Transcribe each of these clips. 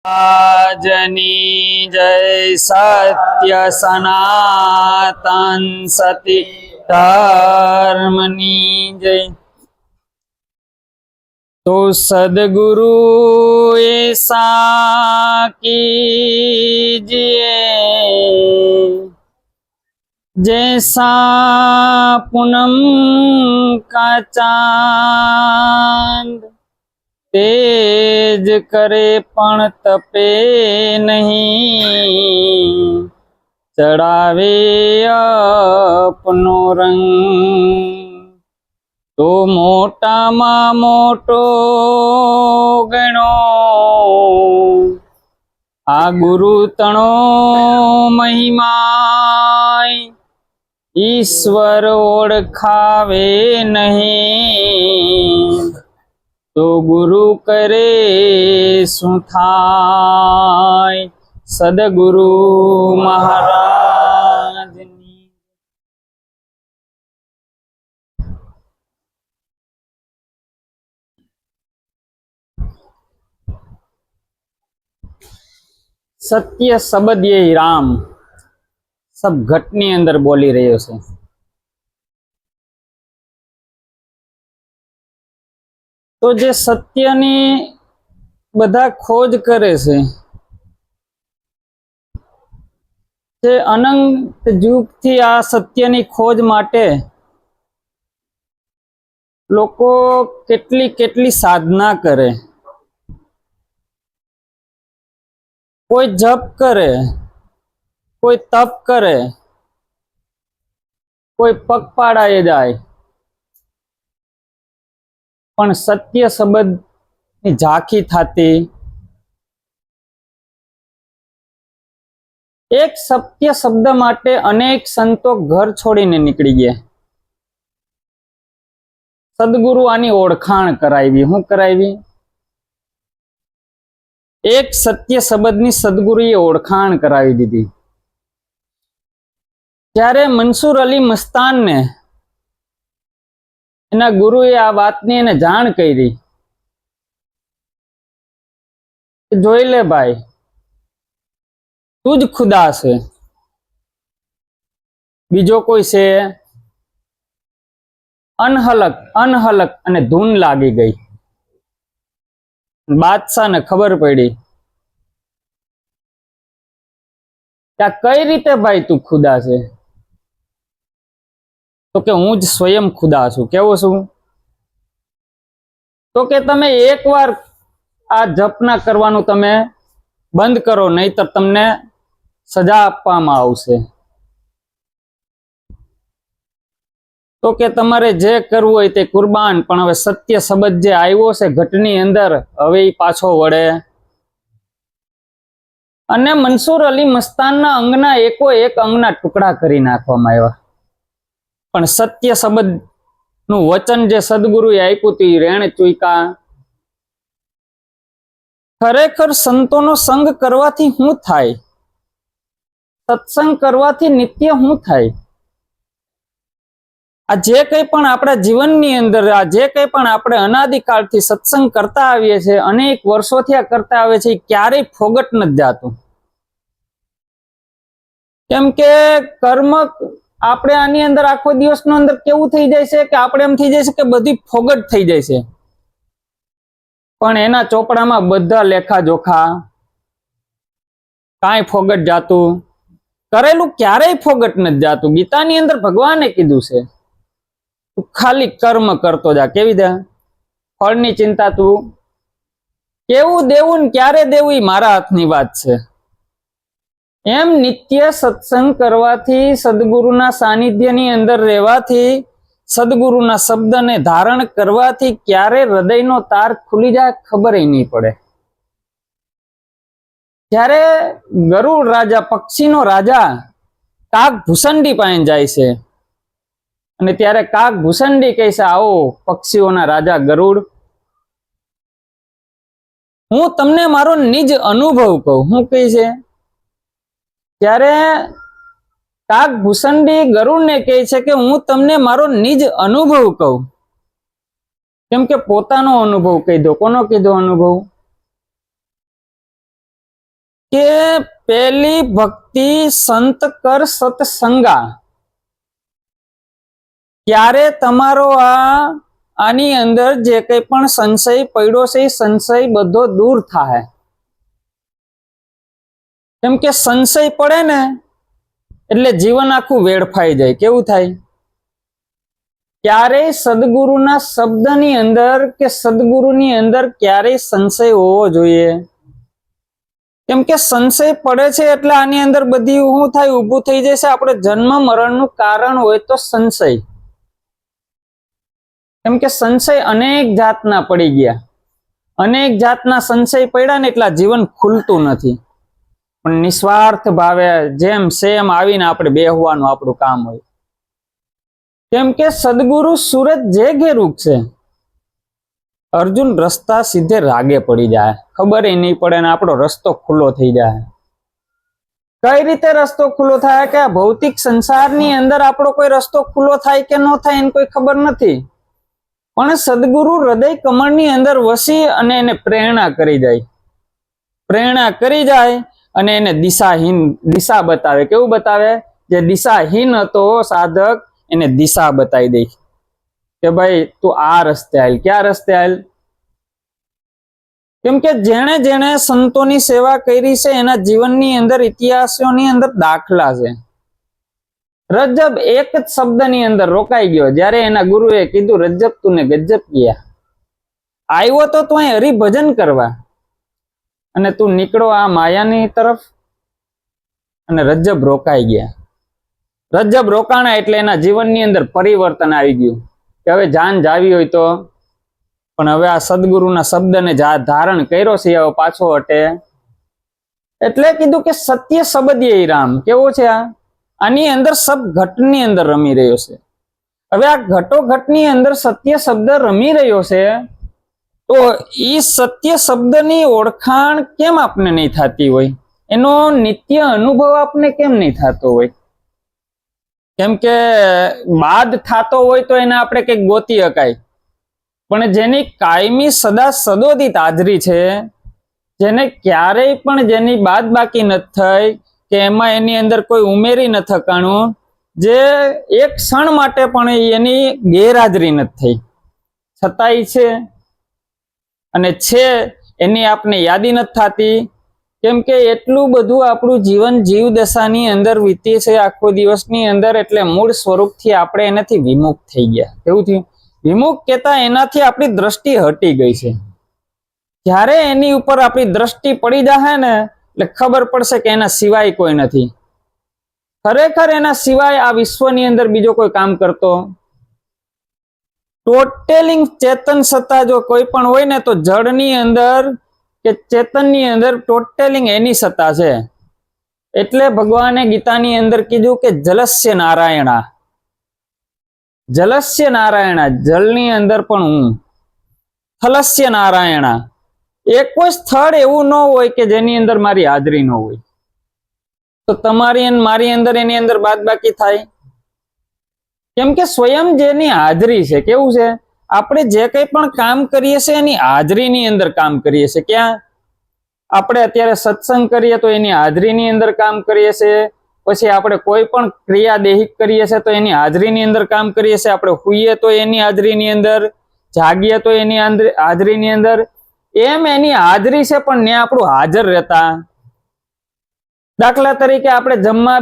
આજની જય સત્ય સનાતન સતી ધર્મની જય। તો સદગુરુ ऐसा कीजिए जैसा पूनम का चांद, तेज करे पण तपे नहीं, चढ़ावे अपनो रंग। तो मोटा मा मोटो गणो आ गुरु तणो महिमा, ईश्वर ओळखावे नहीं, तो गुरु करे शुं थाय। सदगुरु महाराज। सत्य शब्द ये राम सब घटनी अंदर बोली रह्यो छे। तो जे सत्यनी बधा खोज करे छे, जे अनंत युग थी आ सत्यनी खोज माटे लोको केटली केटली साधना करे। कोई जप करे, कोई तप करे, कोई पगपाड़ाए जाए, पण सत्य शब्द ની ઝાંખી થાતી। एक सत्य शब्द माटे अनेक संतो घर छोड़ीने निकળી ગયા। सदगुरु आनी ओळखाण करावी। હું કરાવી? एक सत्य शब्दनी सदगुरुए ओळखाण करावी दीधी। ત્યારે મંસૂર અલી મસ્તાનને એના ગુરુએ આ વાતની એને જાણ કરી। જોઈ લે ભાઈ, તું જ ખુદા છે, બીજો કોઈ છે? અનહલક અનહલક અને ધૂન લાગી ગઈ। બાદશાહને ખબર પડી કે આ કઈ રીતે ભાઈ તું ખુદા છે? તો કે હું જ સ્વયં ખુદા છું। કેવો છું? તો કે તમે એકવાર આ જપના કરવાનું તમે બંધ કરો, નહીતર તમને સજા આપવામાં આવશે। તો કે તમારે જે કરવું હોય તે કુરબાન, પણ હવે સત્ય શબ્દ જે આવ્યો છે ઘટની અંદર, હવે એ પાછો વળે। અને મંસૂર અલી મસ્તાનના અંગના એકો એક અંગના ટુકડા કરી નાખવામાં આવ્યા। પણ સત્ય શબ્દ નું વચન જે સદગુરુએ આપ્યું હતું એ રેણ ચૂક્યા। ખરેખર સંતોનો સંગ કરવાથી શું થાય? સત્સંગ કરવાથી નિત્ય શું થાય? આ જે કંઈ પણ આપણા જીવનની અંદર, આ જે કંઈ પણ આપણે અનાદિકાળથી સત્સંગ કરતા આવીએ છીએ, અનેક વર્ષોથી આ કરતા આવે છે, ક્યારેય ફોગટ નથી જાતું। કેમ કે કર્મ આપણે આની અંદર આખો દિવસનો અંદર કેવું થઈ જાય છે કે આપણે એમ થઈ જાય છે કે બધી ફોગટ થઈ જાય છે, પણ એના ચોપડામાં બધા લેખા જોખા, કાંઈ ફોગટ જાતું કરેલું ક્યારેય ફોગટ નથી જાતું। ગીતાની અંદર ભગવાને કીધું છે તું ખાલી કર્મ કરતો જા। કેવી જા? ફળની ચિંતા તું કેવું દેવું ને ક્યારે દેવું એ મારા હાથની વાત છે। એમ નિત્ય સત્સંગ કરવાથી, સદગુરુના સાનિધ્યની અંદર રહેવાથી, સદગુરુના શબ્દને ધારણ કરવાથી ક્યારે હૃદયનો તાર ખુલી જાય ખબર નહીં પડે। ત્યારે ગરુડ રાજા, પક્ષીનો રાજા કાગ ભૂસંડી પાસે જાય છે, અને ત્યારે કાગ ભૂસંડી કહે છે, આવો પક્ષીઓના રાજા ગરુડ, હું તમને મારો નિજ અનુભવ કહું। હું કહે છે? ત્યારે કાગ ભૂસંડી ગરુડને કહે છે કે હું તમને મારો નિજ અનુભવ કહું। કેમ કે પોતાનો અનુભવ કહી દો। કોનો કીધો અનુભવ? કે પેલી ભક્તિ સંત કર સત્સંગા, ત્યારે તમારો આની અંદર જે કંઈ પણ સંશય પડ્યો છે એ સંશય બધો દૂર થાય. કેમ કે સંશય પડે ને એટલે જીવન આખું વેડફાઈ જાય. કેવું થાય? ક્યારેય સદગુરુના શબ્દની અંદર કે સદગુરુની અંદર ક્યારેય સંશય હોવો જોઈએ. કેમ કે સંશય પડે છે એટલે આની અંદર બધી શું થાય, ઊભું થઈ જશે. આપણે જન્મ મરણનું કારણ હોય તો સંશય. કેમ કે સંશય અનેક જાતના પડી ગયા, અનેક જાતના સંશય પડ્યા ને એટલા જીવન ખુલતું નથી. પણ નિસ્વાર્થ ભાવે જેમ સેમ આવીને આપણે બેહવાનું આપણું કામ હોય. કેમ કે સદગુરુ સુરત જે ઘેરું છે, અર્જુન રસ્તા સીધે રાગે પડી જાય, ખબર નહીં પડે ને આપણો રસ્તો ખુલ્લો થઈ જાય. કઈ રીતે રસ્તો ખુલ્લો થાય? કે આ ભૌતિક સંસારની અંદર આપણો કોઈ રસ્તો ખુલ્લો થાય કે ન થાય એની કોઈ ખબર નથી. પણ સદગુરુ હૃદય કમળની અંદર વસી અને એને પ્રેરણા કરી જાય, પ્રેરણા કરી જાય અને એને દિશા બતાવે. કેવું બતાવે? જે દિશાહીન હતો સાધક એને દિશા બતાવી દે કે ભાઈ તું આ રસ્તે હાલ. ક્યાં રસ્તે હાલ? કેમ કે જેણે જેણે સંતોની સેવા કરી છે એના જીવનની અંદર ઇતિહાસોની અંદર દાખલા છે. રજબ એક જ શબ્દની અંદર રોકાઈ ગયો. જ્યારે એના ગુરુએ કીધું રજબ તુને ગજબ કિયા, આવ્યો તો તું અહીં હરિભજન કરવા અને તું નીકળો આ માયાની તરફ. અને રજબ રોકાઈ ગયા. રજબ રોકાણા એટલે એના જીવનની અંદર પરિવર્તન આવી ગયું કે હવે જાન જાવી હોય તો, પણ હવે આ સદગુરુના શબ્દને ધારણ કર્યો છે, હવે પાછો હટે. એટલે કીધું કે સત્ય શબ્દીય રામ. કેવો છે આ? આની અંદર સબ ઘટની અંદર રમી રહ્યો છે. હવે આ ઘટો ઘટની અંદર સત્ય શબ્દ રમી રહ્યો છે, તો એ સત્ય શબ્દની ઓળખાણ કેમ આપને નહીં થતી હોય? એનો નિત્ય અનુભવ આપને કેમ નહીં થતો હોય? કેમ કે બાદ થતો હોય તો એને આપણે કંઈક ગોતી શકાય, પણ જેની કાયમી સદા સદોદિત હાજરી છે, જેને ક્યારેય પણ જેની બાદ બાકી નથી થઈ કે એમાં એની અંદર કોઈ ઉમેરી ન થકાણું, જે એક ક્ષણ માટે પણ એની ગેરહાજરી નથી થઈ, છતાંય છે અને છે એની આપને યાદી નથી થતી. કેમ કે એટલું બધું આપણું જીવન જીવ દશાની અંદર વીતે છે આખો દિવસની અંદર, એટલે મૂળ સ્વરૂપથી આપણે એનાથી વિમુખ થઈ ગયા. એવું થયું? વિમુખ કહેતા એનાથી આપણી દ્રષ્ટિ હટી ગઈ છે. જ્યારે એની ઉપર આપણી દ્રષ્ટિ પડી જાય ને એટલે ખબર પડશે કે એના સિવાય કોઈ નથી. ખરેખર એના સિવાય આ વિશ્વની અંદર બીજો કોઈ કામ કરતો. ટોટેલિંગ ચેતન સત્તા જો કોઈ પણ હોય ને તો જળની અંદર કે ચેતનની અંદર ટોટેલિંગ એની સત્તા છે. એટલે ભગવાને ગીતાની અંદર કીધું કે જલસ્ય નારાયણા, જલસ્ય નારાયણા, જળની અંદર પણ હું. થલસ્ય નારાયણા, એક કોઈ સ્થળ એવું ન હોય કે જેની અંદર મારી હાજરી ન હોય. તો તમારી અને મારી અંદર એની અંદર બાદ બાકી થાય. કેમ કે સ્વયં જેની હાજરી છે. કેવું છે? આપણે જે કંઈ પણ કામ કરીએ છીએ એની હાજરીની અંદર કામ કરીએ છીએ. ક્યાં? આપણે અત્યારે સત્સંગ કરીએ તો એની હાજરીની અંદર કામ કરીએ છીએ. પછી આપણે કોઈ પણ ક્રિયા દેહિક કરીએ છીએ તો એની હાજરીની અંદર કામ કરીએ છીએ. આપણે સૂઈએ તો એની હાજરીની અંદર, જાગીએ તો એની હાજરીની અંદર. એમ એની હાજરી છે, પણ ને આપણું હાજર રહેતા. દાખલા તરીકે આપણે જમવા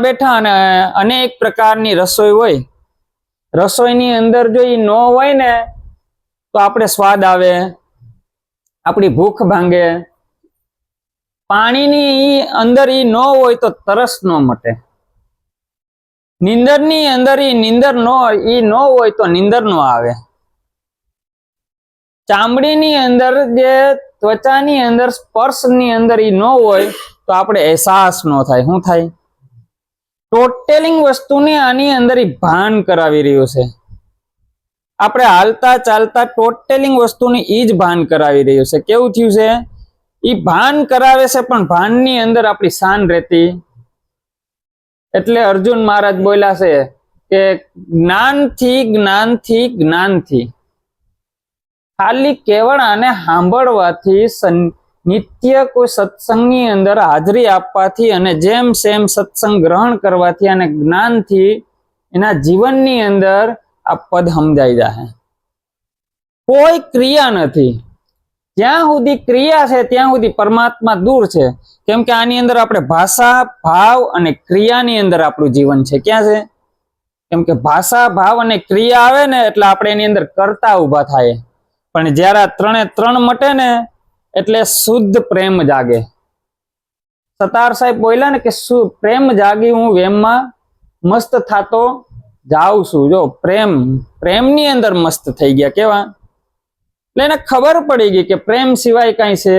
બેઠા અને અનેક પ્રકારની રસોઈ હોય. રસોઈની અંદર જો એ ન હોય ને તો આપણે સ્વાદ આવે, આપણી ભૂખ ભાંગે. પાણીની અંદર એ ન હોય તો તરસ ન મટે. નીંદરની અંદર એ નીંદર ન હોય તો નીંદર ન આવે. ચામડીની અંદર જે ત્વચાની અંદર સ્પર્શની અંદર એ ન હોય તો આપણે અહેસાસ ન થાય. શું થાય? ટોટેલિંગ વસ્તુને આની અંદર ભાન કરાવી રહ્યું છે. આપણે હાલતા ચાલતા ટોટેલિંગ વસ્તુની ઈ જ ભાન કરાવી રહ્યું છે. કેવું થયું છે? ઈ ભાન કરાવે છે, પણ ભાનની અંદર આપણી શાન રહેતી. એટલે અર્જુન મહારાજ બોલ્યા છે કે જ્ઞાનથી ખાલી કેવળ આને સાંભળવાથી નિત્ય કોઈ સત્સંગની અંદર હાજરી આપવાથી અને જેમ સેમ સત્સંગ ગ્રહણ કરવાથી અને જ્ઞાનથી એના જીવનની અંદર આ પદ સમજાઈ જાય. કોઈ ક્રિયા નથી. જ્યાં સુધી ક્રિયા છે ત્યાં સુધી પરમાત્મા દૂર છે. કેમ કે આની અંદર આપણે ભાષા, ભાવ અને ક્રિયાની અંદર આપણું જીવન છે. ક્યાં છે? કેમ કે ભાષા, ભાવ અને ક્રિયા આવે ને એટલે આપણે એની અંદર કરતા ઉભા થાય. પણ જ્યારે આ ત્રણે ત્રણ મટે ને એટલે શુદ્ધ પ્રેમ જાગે. સતાર સાહેબ બોલ્યા ને કે શું પ્રેમ જાગી હું વેમમાં મસ્ત થાતો જાઉં છું. જો પ્રેમની અંદર મસ્ત થઈ ગયા. કેવા? એટલે એને ખબર પડી ગઈ કે પ્રેમ સિવાય કઈ છે.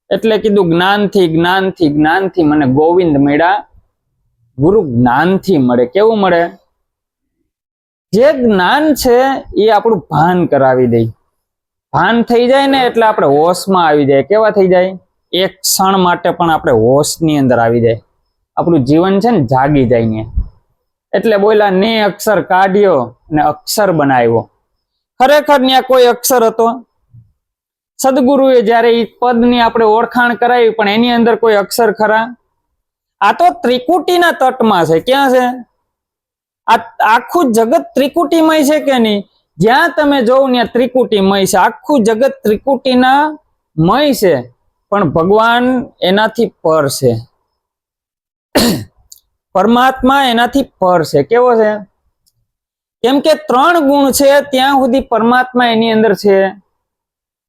એટલે કીધું જ્ઞાનથી મને ગોવિંદ મળ્યા. ગુરુ જ્ઞાનથી મળે. કેવું મળે? જે જ્ઞાન છે એ આપણું ભાન કરાવી દે. ભાન થઈ જાય ને એટલે આપણે હોશમાં આવી જાય. કેવા થઈ જાય? એક ક્ષણ માટે પણ આપણે હોશની અંદર આવી જાય. આપણું જીવન છે ને જાગી જાય ને. એટલે બોલ્યા ને અક્ષર કાઢ્યો ને અક્ષર બનાવ્યો. ખરેખર ત્યાં કોઈ અક્ષર હતો? સદગુરુએ જયારે એ પદની આપણે ઓળખાણ કરાવી પણ એની અંદર કોઈ અક્ષર ખરા? આ તો ત્રિકુટીના તટમાં છે. ક્યાં છે? આ આખું જગત ત્રિકુટીમય છે કે નહીં? જ્યાં તમે જોવ ત્યાં ત્રિકુટીમય છે. આખું જગત ત્રિકુટીના મય છે પણ ભગવાન એનાથી પર છે. પરમાત્મા એનાથી પર છે. કેવો છે? કેમ કે 3 ગુણ છે ત્યાં સુધી પરમાત્મા એની અંદર છે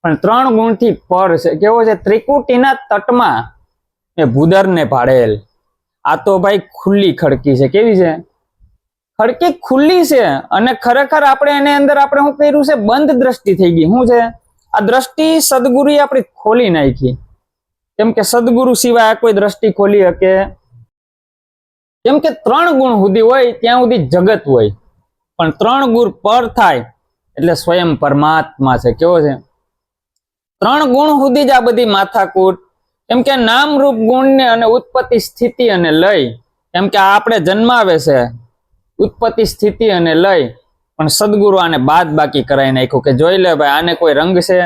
પણ 3 ગુણથી પર છે. કેવો છે? ત્રિકુટીના તટમાં એ ભૂદરને ભાડેલ. આ તો ભાઈ ખુલ્લી ખડકી છે. કેવી છે? ખડકી ખુલ્લી છે અને ખરેખર આપણે એની અંદર આપણે શું કર્યું છે? બંધ દ્રષ્ટિ થઈ ગઈ. શું છે આ દ્રષ્ટિ? સદગુરુએ આપણી ખોલી નાખી. કેમ કે સદગુરુ સિવાય કોઈ દ્રષ્ટિ ખોલી શકે? કેમ કે 3 ગુણ સુધી હોય ત્યાં સુધી જગત હોય પણ 3 ગુણ પર થાય એટલે સ્વયં પરમાત્મા છે. કેવો છે? 3 ગુણ સુધી જ આ બધી માથાકૂટ. કેમ કે નામ રૂપ ગુણને અને ઉત્પત્તિ સ્થિતિ અને લય. કેમ કે આપણે જન્માવે છે ઉત્પત્તિ સ્થિતિ અને લય પણ સદગુરુ આને બાદ બાકી કરાવી નાખ્યું કે જોઈ લે ભાઈ, આને કોઈ રંગ છે,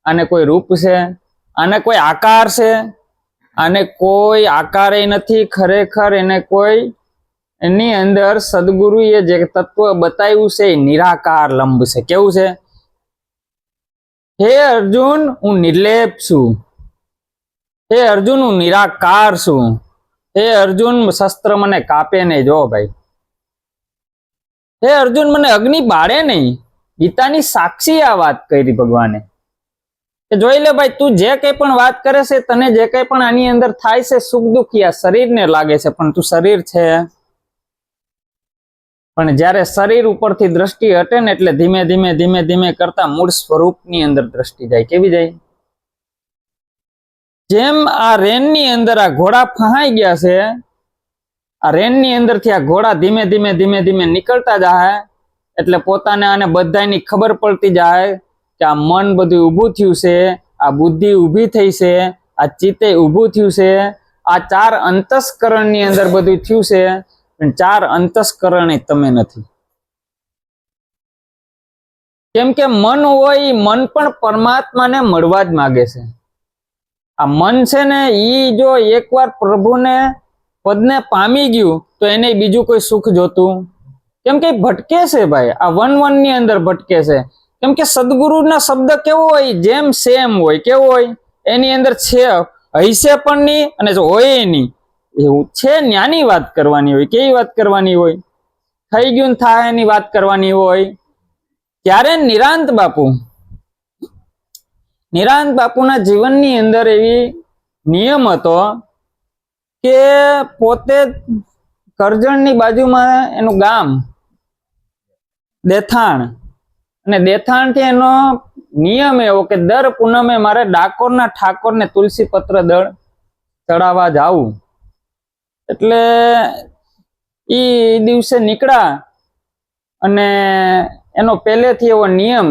આને કોઈ રૂપ છે, આને કોઈ આકાર છે, આને કોઈ આકાર નથી. ખરેખર એને કોઈ એની અંદર સદગુરુએ જે તત્વ બતાવ્યું છે એ નિરાકાર લંબ છે. કેવું છે? હે અર્જુન, હું નિર્લેપ છું. હે અર્જુન, હું નિરાકાર છું. હે અર્જુન, શસ્ત્ર મને કાપે નહીં. જો ભાઈ, હે અર્જુન, મને અગ્નિ બાળે નહીં. ગીતાની સાક્ષી આ વાત કરી ભગવાને કે જોઈ લે ભાઈ, તું જે કઈ પણ વાત કરે છે, તને જે કઈ પણ આની અંદર થાય છે સુખ દુઃખ આ શરીરને લાગે છે પણ તું શરીર છે. પણ જ્યારે શરીર ઉપરથી દ્રષ્ટિ હટે ને એટલે ધીમે ધીમે ધીમે ધીમે કરતા મૂળ સ્વરૂપની અંદર દ્રષ્ટિ જાય. કેવી જાય? જેમ આ રેનની અંદર આ ઘોડા ફહાઈ ગયા છે, આ રેનની અંદરથી આ ઘોડા ધીમે ધીમે ધીમે ધીમે નીકળતા જાય એટલે પોતાને આને બધાની ખબર પડતી જાય કે આ મન બધું ઊભું થયું છે, આ બુદ્ધિ ઊભી થઈ છે, આ ચિત્તે ઊભું થયું છે, આ 4 અંતસ્કરણની અંદર બધું થયું છે પણ 4 અંતસ્કરણ તમે નથી. કેમ કે મન હોય, મન પણ પરમાત્માને મળવા જ માગે છે. આ મન છે ને ઈ જો એકવાર પ્રભુને પદને પામી ગયું તો એને બીજું કોઈ સુખ જોતું. કેમ કે ભટકે છે ભાઈ, આ વન ની અંદર ભટકે છે. કેમ કે સદગુરુના શબ્દ કેવો હોય? જેમ સેમ હોય. કેવો હોય? એની અંદર છે હૈસે પણ નહીં અને જો હોય નહીં એવું છે. ન્યાની વાત કરવાની હોય. કેવી વાત કરવાની હોય? થઈ ગયું થાય એની વાત કરવાની હોય. ત્યારે નિરાંત બાપુના જીવનની અંદર એવી નિયમ હતો કે પોતે કરજણની બાજુમાં એનું ગામ દેથાણ, અને દેથાણથી એનો નિયમ એવો કે દર પૂનમે મારે ડાકોરના ઠાકોરને તુલસી પત્ર દળ ચડાવવા જાવું. એટલે ઈ દિવસે નીકળ્યા અને એનો પહેલેથી એવો નિયમ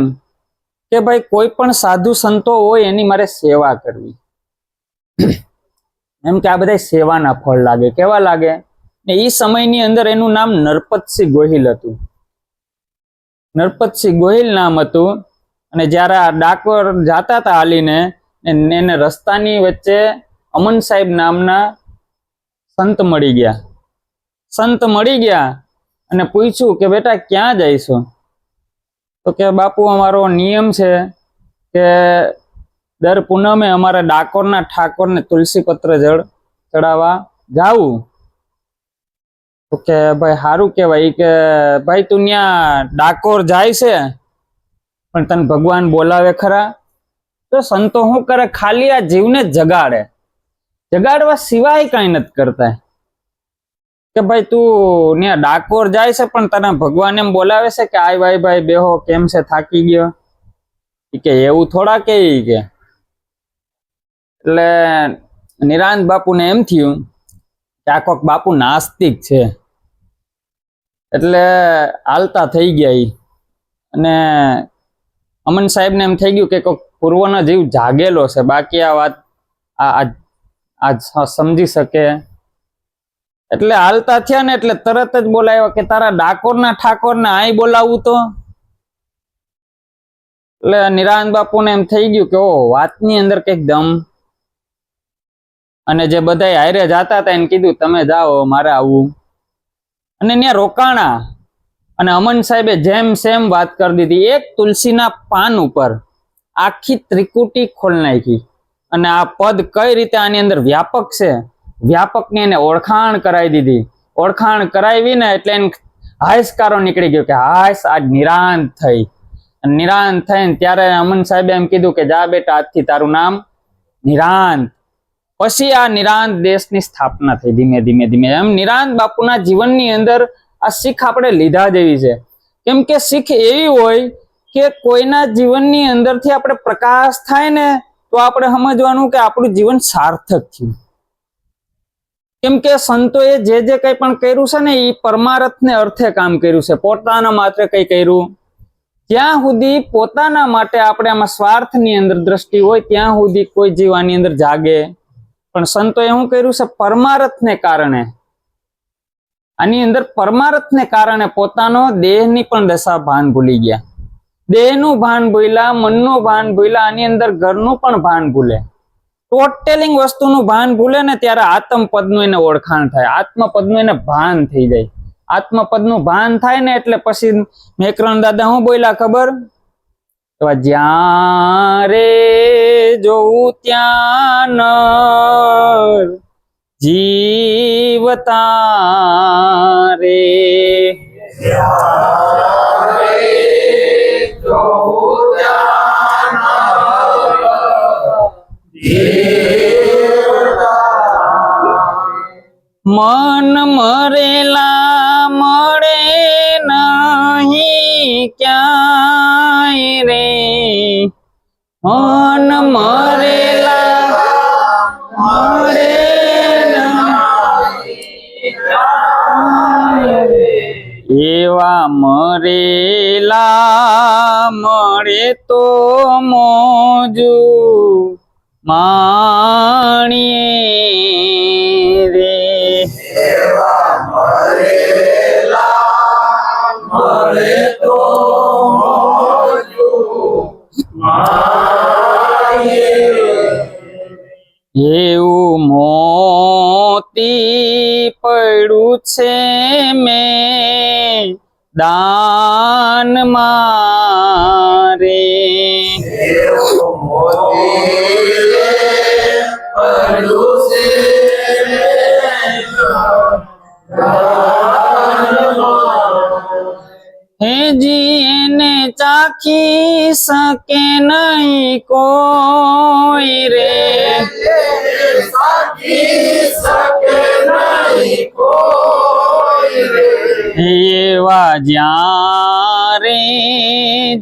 કે ભાઈ કોઈ પણ સાધુ સંતો હોય એની મારે સેવા કરવી. એમ કે આ બધા સેવાના ફળ લાગે. કેવા લાગે? ને એ સમયની અંદર એનું નામ નરપતસિંહ ગોહિલ હતું. નરપતસિંહ ગોહિલ નામ હતું. અને જ્યારે આ ડાકોર જાતા હતા હાલીને એને રસ્તાની વચ્ચે અમન સાહેબ નામના સંત મળી ગયા. સંત મળી ગયા અને પૂછ્યું કે બેટા ક્યાં જઈશો? તો કે બાપુ અમારો નિયમ છે કે દર પૂનમે અમારા ડાકોરના ઠાકોરને તુલસી પત્ર જળ ચડાવવા જાવું. તો કે ભાઈ સારું કહેવાય કે ભાઈ તું ત્યાં ડાકોર જાય છે પણ તને ભગવાન બોલાવે ખરા? તો સંતો શું કરે? ખાલી આ જીવને જગાડે, જગાડવા સિવાય કઈ નથી કરતા. કે ભાઈ તું ત્યાં ડાકોર જાય છે પણ તને ભગવાન એમ બોલાવે છે કે આય ભાઈ બેહો, કેમ છે, થાકી ગયો? કે એવું થોડા કે એટલે નિરાંત બાપુને એમ થયું કે આ કોક બાપુ નાસ્તિક છે, એટલે હાલતા થઈ ગયા. અને અમન સાહેબને એમ થઈ ગયું કે કોક પૂર્વનો જીવ જાગેલો છે, બાકી આ વાત આ સમજી શકે. એટલે હાલતા થયા ને એટલે તરત જ બોલાવ્યો કે તારા ડાકોરના ઠાકોરને આય બોલાવું તો. એટલે નિરાંત બાપુને એમ થઈ ગયું કે ઓ વાતની અંદર કઈક દમ. અને જે બધા હારે જાતા હતા એને કીધું તમે જાઓ, મારે આવવું. અને ત્યાં રોકાણા. અને અમન સાહેબે જેમ સેમ વાત કરી દીધી. એક તુલસીના પાન ઉપર આખી ત્રિકુટી ખોલ નાખી. અને આ પદ કઈ રીતે આની અંદર વ્યાપક છે, વ્યાપકની એને ઓળખાણ કરાવી દીધી. ઓળખાણ કરાવી ને એટલે એને હાયસકારો નીકળી ગયો કે હાયસ આજ નિરાંત થઈ. નિરાંત થઈને ત્યારે અમન સાહેબે એમ કીધું કે જા બેટા, આજથી તારું નામ નિરાંત. પછી આ નિરાંત દેશની સ્થાપના થઈ ધીમે ધીમે ધીમે. એમ નિરાંત બાપુના જીવનની અંદર આ શીખ આપણે લીધા જેવી છે. કેમ કે શીખ એવી હોય કે કોઈના જીવનની અંદરથી આપણે પ્રકાશ થાય ને તો આપણે સમજવાનું કે આપણું જીવન સાર્થક થયું. કેમ કે સંતોએ જે કંઈ પણ કર્યું છે ને એ પરમાર્થને અર્થે કામ કર્યું છે, પોતાના માત્ર કઈ કર્યું. જ્યાં સુધી પોતાના માટે આપણે આમાં સ્વાર્થની અંદર દ્રષ્ટિ હોય ત્યાં સુધી કોઈ જીવ આની અંદર જાગે. પણ સંતોએ શું કર્યું છે? પરમાર્થને કારણે, આની અંદર પરમાર્થને કારણે પોતાનો દેહની પણ દશા ભાન ભૂલી ગયા. દેહનું ભાન ભૂલ્યા, મનનું ભાન ભૂલ્યા, આની અંદર ઘરનું પણ ભાન ભૂલે. ટોટેલિંગ વસ્તુનું ભાન ભૂલે ને ત્યારે આત્મપદનું એને ઓળખાણ થાય, આત્મપદનું એને ભાન થઈ જાય. આત્મપદનું ભાન થાય ને એટલે પછી મેકરણ દાદા શું બોલ્યા ખબર? જ્યાં રે જોઉં ત્યાં નર જીવતા રે, મન મરેલા મળે નહીં ક્યાંય રે, મન મરેલા મળે એવા મરેલા મળે તો મોજુ માણીએ રે, મળે તો મોજુ માણીએ. એવું મોતી પડ્યું છે મેં દાન મારે, હેજી એને ચાખી શકે નહીં કોઈ રે, એવા જ્યારે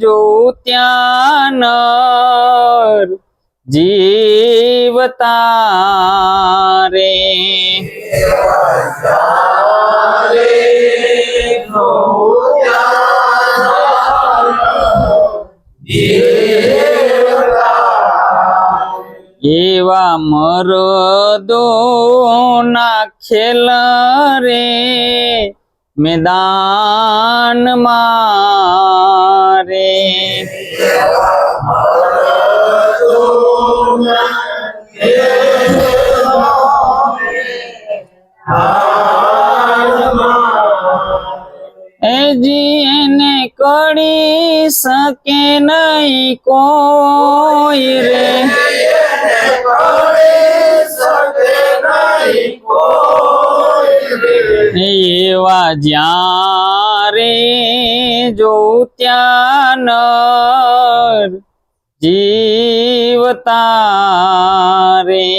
જો ત્યાં નર જીવતા રે, એવા મરદો નાખેલ રે મેદાન મારે, એજી એને કરી શકે નહીં કોઈ રે, એવા જ્યારે જોઉં ત્યાં નર જીવતા રે.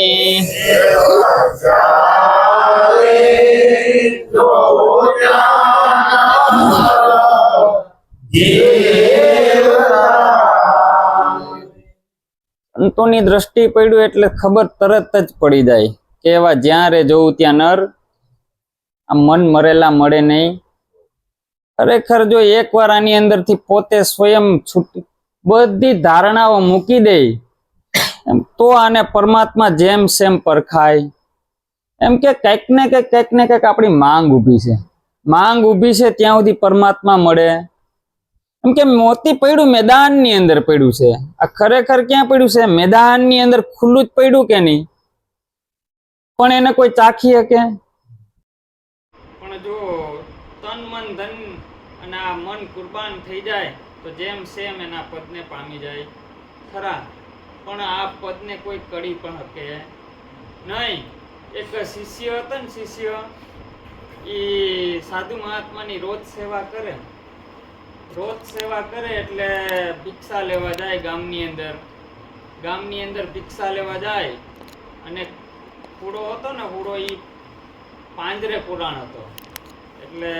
સંતોની દ્રષ્ટિ પડ્યું એટલે ખબર તરત જ પડી જાય કે એવા જ્યાં રે જોઉં ત્યાં નર, આ મન મરેલા મળે નહીં. ખરેખર જો એકવાર આની અંદરથી પોતે સ્વયં છૂટી બધી ધારણાઓ મૂકી દે એમ તો આને પરમાત્મા જેમ સેમ પરખાય. એમ કે કંઈક ને કંઈક આપણી માંગ ઊભી છે, માંગ ઊભી છે ત્યાં સુધી પરમાત્મા મળે. એમ કે મોતી પડ્યું મેદાનની અંદર પડ્યું છે, આ ખરેખર ક્યાં પડ્યું છે? મેદાનની અંદર ખુલ્લું જ પડ્યું કે નહીં? પણ એને કોઈ ચાખી શકે? પણ જો તન મન ધન અને આ મન કુરબાન થઈ જાય તો જેમ સેમ એના પદને પામી જાય ખરા. પણ આ પદને કોઈ કડી પણ શકે નહીં. એક શિષ્ય હતો ને, શિષ્ય એ સાધુ મહાત્માની રોજ સેવા કરે, રોજ સેવા કરે એટલે ભિક્ષા લેવા જાય ગામની અંદર ભિક્ષા લેવા જાય. અને કૂડો હતો ને, કૂડો એ પાંજરે પુરાણ હતો. એટલે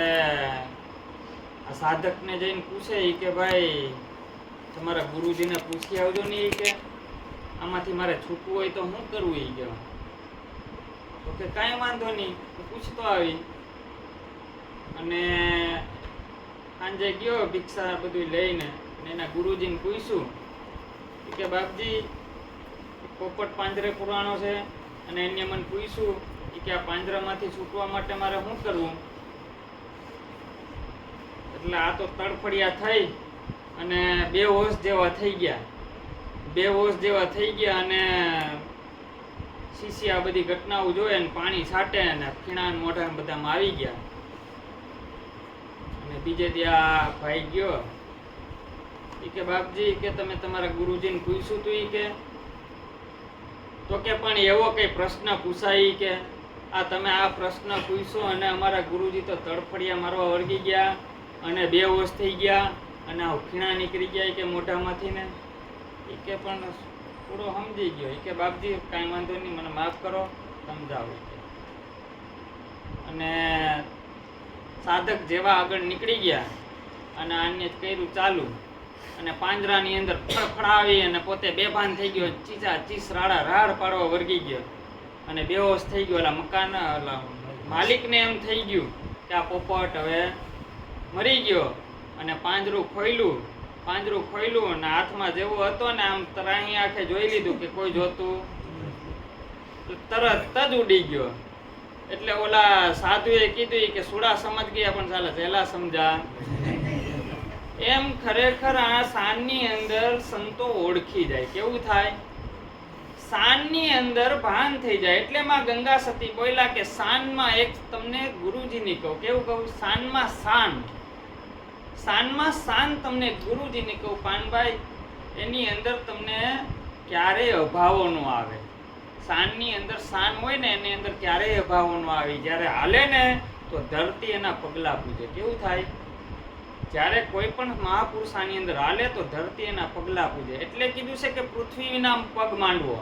આ સાધકને જઈને પૂછે કે ભાઈ તમારા ગુરુજીને પૂછી આવજો ને, કે આમાંથી મારે છૂટવું હોય તો શું કરવું? એ કહેવા તો કે કાંઈ વાંધો નહીં, પૂછતો આવી. અને સાંજે ગયો ભિક્ષા બધું લઈને, એના ગુરુજીને પૂછ્યું કે બાપજી પોપટ પાંજરે પુરાણો છે, અને એને મને પૂછ્યું કે આ પાંજરામાંથી છૂટવા માટે મારે શું કરવું? એટલે આ તો તડફડિયા થઈ અને બે હોશ જેવા થઈ ગયા. અને શિષ્ય આ બધી ઘટનાઓ જોઈ અને પાણી છાંટે અને ખીણા મોઢા બધામાં આવી ગયા. અને બીજે ત્યાં ભાઈ ગયો કે બાપજી કે તમે તમારા ગુરુજીને પૂછ્યું તું? કે તો કે પણ એવો કઈ પ્રશ્ન પૂછાય કે આ તમે આ પ્રશ્ન પૂછ્યો અને અમારા ગુરુજી તો તડફડિયા મારવા વળગી ગયા અને બે હોશ થઈ ગયા અને ખીણા નીકળી ગયા કે મોઢામાંથી ને. એ કે પણ થોડો સમજી ગયો. એ કે બાપજી કાંઈ વાંધો નહીં, મને માફ કરો, સમજાવો. અને સાધક જેવા આગળ નીકળી ગયા અને આને કર્યું ચાલુ, અને પાંજરાની અંદર ફડફડાવી અને પોતે બેભાન થઈ ગયો, ચીસ રાડા રાડ પાડવા વર્ગી ગયો અને બેહોશ થઈ ગયો. ઓલા મકાન માલિકને એમ થઈ ગયું કે આ પોપટ હવે મરી ગયો. અને પાંજરું ખોલ્યું અને હાથમાં જેવો હતો ને આમ તરાહી આંખે જોઈ લીધું કે કોઈ જોતું, તરત જ ઉડી ગયો. એટલે ઓલા સાધુએ કીધું કે સુડા સમજ ગયા પણ ચાલે પહેલા સમજા. એમ ખરેખર આ સાનની અંદર સંતો ઓળખી જાય. કેવું થાય? સાનની અંદર ભાન થઈ જાય. એટલે માં ગંગા સતી બોલ્યા કે સાનમાં એક તમને ગુરુજીની કહું. કેવું કહું? સાનમાં શાન તમને ગુરુજીની કહું પાનભાઈ, એની અંદર તમને ક્યારેય અભાવો ન આવે. શાનની અંદર શાન હોય ને એની અંદર ક્યારેય અભાવો ન આવી. જ્યારે હાલે ને તો ધરતી એના પગલા પૂજે. કેવું થાય? જ્યારે કોઈ પણ મહાપુરુષ આની અંદર હાલે તો ધરતી એના પગલા પૂજે. એટલે કીધું છે કે પૃથ્વી વિના પગ માંડવો.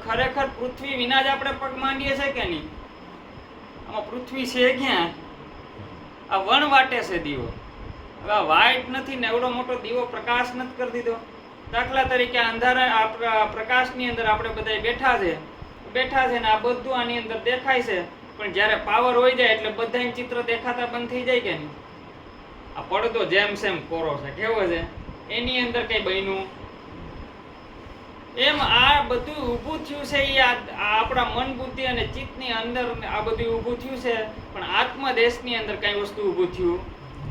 ખરેખર પૃથ્વી વિના જ આપણે પગ માંડીએ છે કે નહીં? આમાં પૃથ્વી છે ક્યાં? આ વણ વાટે છે દીવો. હવે વાઇટ નથી ને એવડો મોટો દીવો પ્રકાશ નથી કરી દીધો. દાખલા તરીકે અંધારા પ્રકાશની અંદર આપણે બધા બેઠા છે ને આ બધું આની અંદર દેખાય છે. પણ જ્યારે પાવર હોય જાય એટલે બધાય ચિત્ર દેખાતા બંધ થઈ જાય કે નહીં? આ પડદો જેમ સેમ કોરો છે, કેવો છે? એની અંદર કઈ બન્યું? એમ આ બધું ઊભું થયું છે એ આપણા મન બુદ્ધિ અને ચિત્તની અંદર આ બધું ઊભું થયું છે. પણ આત્મદેશની અંદર કઈ વસ્તુ ઊભું થયું?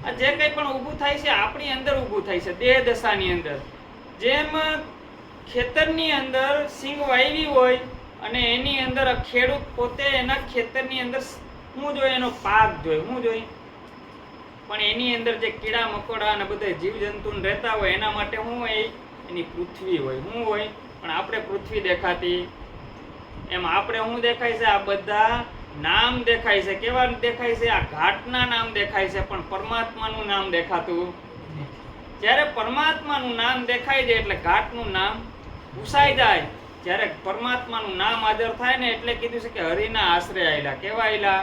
આ જે કંઈ પણ ઊભું થાય છે આપણી અંદર ઊભું થાય છે, દેહ દશાની અંદર. જેમ ખેતરની અંદર સિંગ વાવી હોય અને એની અંદર ખેડૂત પોતે એના ખેતરની અંદર શું જોઈએ? એનો પાક જોઈએ. શું જોઈએ? પણ એની અંદર જે કીડા મકોડા અને બધા જીવજંતુ રહેતા હોય એના માટે શું હોય? એની પૃથ્વી હોય. શું હોય? પણ આપણે પૃથ્વી દેખાતી, એમ આપણે શું દેખાય છે? આ બધા નામ દેખાય છે. કેવા દેખાય છે? આ ઘાટના નામ દેખાય છે, પણ પરમાત્માનું નામ દેખાતું. જ્યારે પરમાત્માનું નામ દેખાય છે એટલે ઘાટનું નામ ભૂસાઈ જાય. જ્યારે પરમાત્માનું નામ હાજર થાય ને એટલે કીધું છે કે હરિના આશરે આયલા. કેવા આયલા?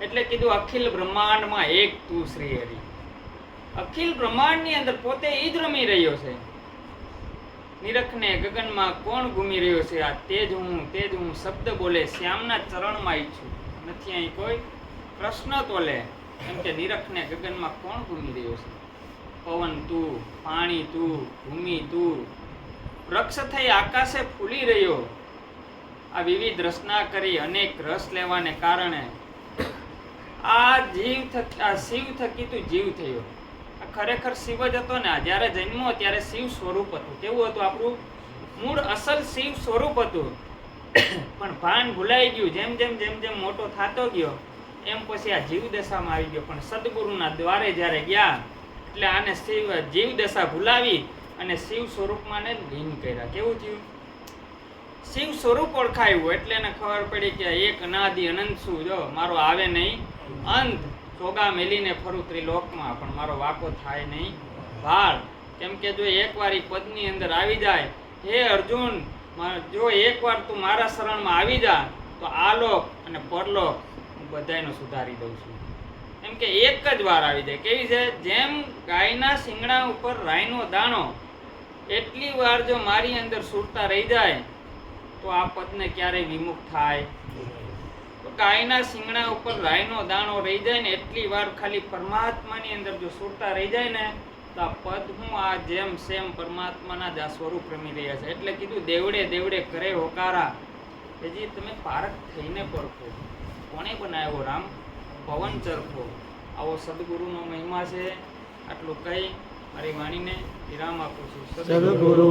એટલે કીધું અખિલ બ્રહ્માંડમાં એક તું શ્રી હરિ. અખિલ બ્રહ્માંડની અંદર પોતે ઈ જ રમી રહ્યો છે. નિરખને ગગનમાં કોણ ઘૂમી રહ્યો છે? આ તેજ હું શબ્દ બોલે શ્યામના ચરણમાં ઈચ્છું. નથી અહીં કોઈ પ્રશ્ન તોલે, એમ કે નિરખને ગગનમાં કોણ ઘૂમી રહ્યો છે? પવન તું, પાણી તું, ભૂમિ તું, વૃક્ષ થઈ આકાશે ફૂલી રહ્યો. આ વિવિધ રચના કરી અનેક રસ લેવાને કારણે આ શિવ થકી તું જીવ થયો. આ ખરેખર શિવ જ હતો ને. જ્યારે જન્મો ત્યારે શિવ સ્વરૂપ હતું. કેવું હતું? આપણું મૂળ અસલ શિવ સ્વરૂપ હતું. પણ ભાન ભૂલાઈ ગયું. જેમ જેમ મોટો થતો ગયો એમ પછી આ જીવ દશામાં આવી ગયો. પણ સદગુરુના દ્વારે જ્યારે ગયા એટલે આને જીવ દશા ભૂલાવી અને શિવ સ્વરૂપમાં ને લીન કર્યા. કેવું થયું? શિવ સ્વરૂપ ઓળખાયું એટલે એને ખબર પડી કે એક અનાદિ અનંત શું, જો મારો આવે નહીં અંત. ચોગા મેલીને ફરું ત્રિલોકમાં પણ મારો વાકો થાય નહીં ભાળ. કેમ કે જો એકવાર ઈ પદની અંદર આવી જાય, હે અર્જુન, જો એકવાર તું મારા શરણમાં આવી જા તો આ લોક અને પરલોક હું બધાયનો સુધારી દઉં છું. એમ કે એક જ વાર આવી જાય. કેવી છે? જેમ ગાયના શિંગડા ઉપર રાઈનો દાણો, એટલી વાર જો મારી અંદર સુરતા રહી જાય તો આ પદને ક્યારેય વિમુખ થાય? તો ગાયના શિંગડા ઉપર રાઈનો દાણો રહી જાય ને એટલી વાર ખાલી પરમાત્માની અંદર જો સુરતા રહી જાય ને તો આ પદ હું આ જેમ સેમ પરમાત્માના જ આ સ્વરૂપ રમી રહ્યા છે. એટલે કીધું દેવડે દેવડે કરે હોકારા. હજી તમે પારખ થઈને પરખો. કોણે બનાવ્યો? રામ પવન ચરખો. આવો સદગુરુનો મહિમા છે. આટલું કહી મારી વાણીને વિરામ આપું છું. સદગુરુ